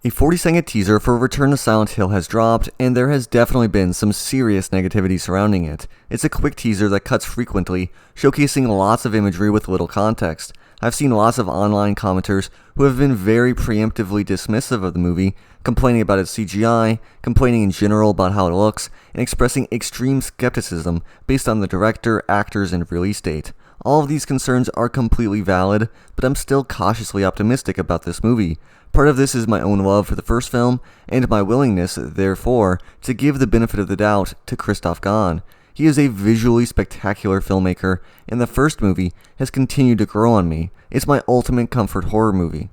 A 40-second teaser for Return to Silent Hill has dropped, and there has definitely been some serious negativity surrounding it. It's a quick teaser that cuts frequently, showcasing lots of imagery with little context. I've seen lots of online commenters who have been very preemptively dismissive of the movie, complaining about its CGI, complaining in general about how it looks, and expressing extreme skepticism based on the director, actors, and release date. All of these concerns are completely valid, but I'm still cautiously optimistic about this movie. Part of this is my own love for the first film, and my willingness, therefore, to give the benefit of the doubt to Christoph Gans. He is a visually spectacular filmmaker, and the first movie has continued to grow on me. It's my ultimate comfort horror movie.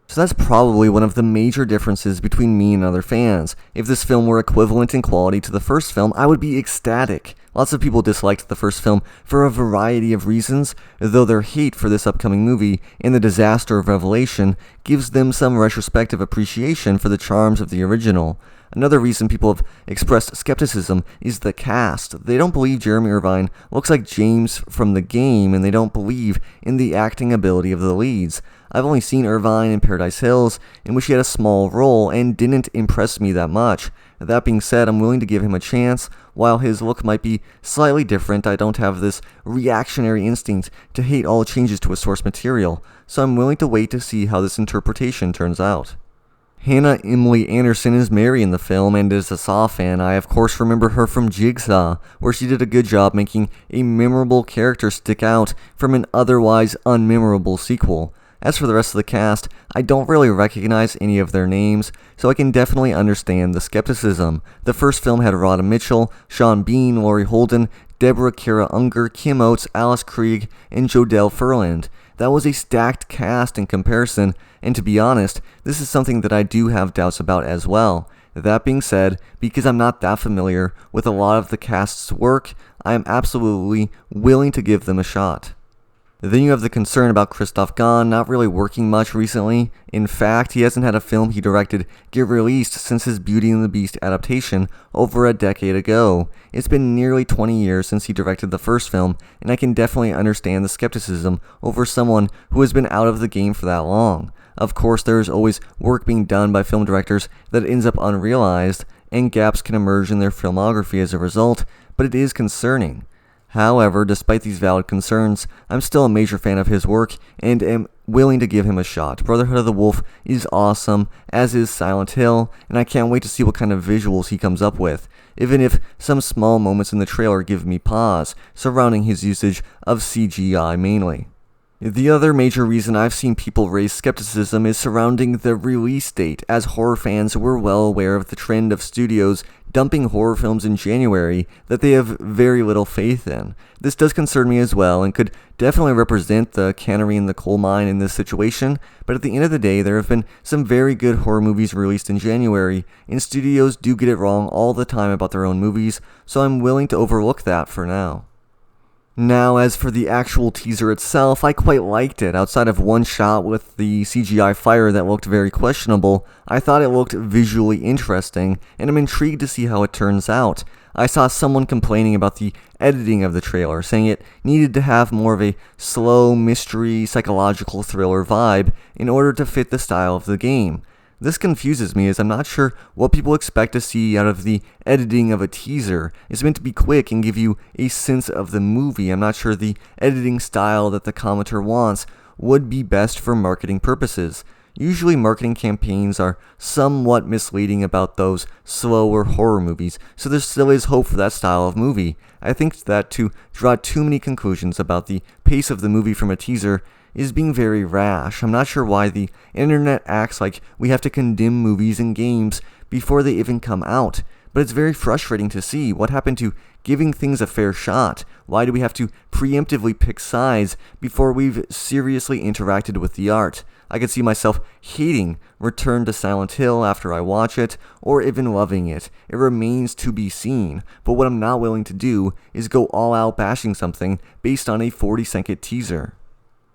So that's probably one of the major differences between me and other fans. If this film were equivalent in quality to the first film, I would be ecstatic. Lots of people disliked the first film for a variety of reasons, though their hate for this upcoming movie and the disaster of Revelation gives them some retrospective appreciation for the charms of the original. Another reason people have expressed skepticism is the cast. They don't believe Jeremy Irvine looks like James from the game, and they don't believe in the acting ability of the leads. I've only seen Irvine in Paradise Hills, in which he had a small role and didn't impress me that much. That being said, I'm willing to give him a chance. While his look might be slightly different, I don't have this reactionary instinct to hate all changes to his source material, so I'm willing to wait to see how this interpretation turns out. Hannah Emily Anderson is Mary in the film, and as a Saw fan, I of course remember her from Jigsaw, where she did a good job making a memorable character stick out from an otherwise unmemorable sequel. As for the rest of the cast, I don't really recognize any of their names, so I can definitely understand the skepticism. The first film had Radha Mitchell, Sean Bean, Laurie Holden, Deborah Kara Unger, Kim Oates, Alice Krieg, and Jodelle Ferland. That was a stacked cast in comparison, and to be honest, this is something that I do have doubts about as well. That being said, because I'm not that familiar with a lot of the cast's work, I am absolutely willing to give them a shot. Then you have the concern about Christoph Gans not really working much recently. In fact, he hasn't had a film he directed get released since his Beauty and the Beast adaptation over a decade ago. It's been nearly 20 years since he directed the first film, and I can definitely understand the skepticism over someone who has been out of the game for that long. Of course, there is always work being done by film directors that ends up unrealized, and gaps can emerge in their filmography as a result, but it is concerning. However, despite these valid concerns, I'm still a major fan of his work and am willing to give him a shot. Brotherhood of the Wolf is awesome, as is Silent Hill, and I can't wait to see what kind of visuals he comes up with, even if some small moments in the trailer give me pause, surrounding his usage of CGI mainly. The other major reason I've seen people raise skepticism is surrounding the release date, as horror fans were well aware of the trend of studios dumping horror films in January that they have very little faith in. This does concern me as well, and could definitely represent the canary in the coal mine in this situation, but at the end of the day, there have been some very good horror movies released in January, and studios do get it wrong all the time about their own movies, so I'm willing to overlook that for now. Now, as for the actual teaser itself, I quite liked it. Outside of one shot with the CGI fire that looked very questionable, I thought it looked visually interesting, and I'm intrigued to see how it turns out. I saw someone complaining about the editing of the trailer, saying it needed to have more of a slow, mystery, psychological thriller vibe in order to fit the style of the game. This confuses me, as I'm not sure what people expect to see out of the editing of a teaser. It's meant to be quick and give you a sense of the movie. I'm not sure the editing style that the commenter wants would be best for marketing purposes. Usually marketing campaigns are somewhat misleading about those slower horror movies, so there still is hope for that style of movie. I think that to draw too many conclusions about the pace of the movie from a teaser is being very rash. I'm not sure why the internet acts like we have to condemn movies and games before they even come out, but it's very frustrating to see. What happened to giving things a fair shot? Why do we have to preemptively pick sides before we've seriously interacted with the art? I could see myself hating Return to Silent Hill after I watch it, or even loving it. It remains to be seen, but what I'm not willing to do is go all out bashing something based on a 40-second teaser.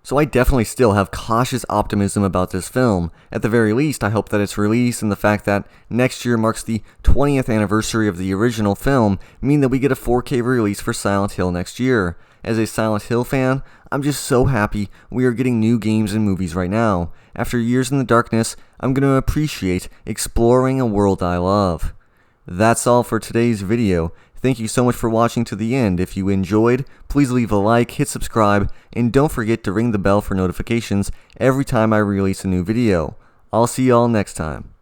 So I definitely still have cautious optimism about this film. At the very least, I hope that its release and the fact that next year marks the 20th anniversary of the original film mean that we get a 4K release for Silent Hill next year. As a Silent Hill fan, I'm just so happy we are getting new games and movies right now. After years in the darkness, I'm going to appreciate exploring a world I love. That's all for today's video. Thank you so much for watching to the end. If you enjoyed, please leave a like, hit subscribe, and don't forget to ring the bell for notifications every time I release a new video. I'll see y'all next time.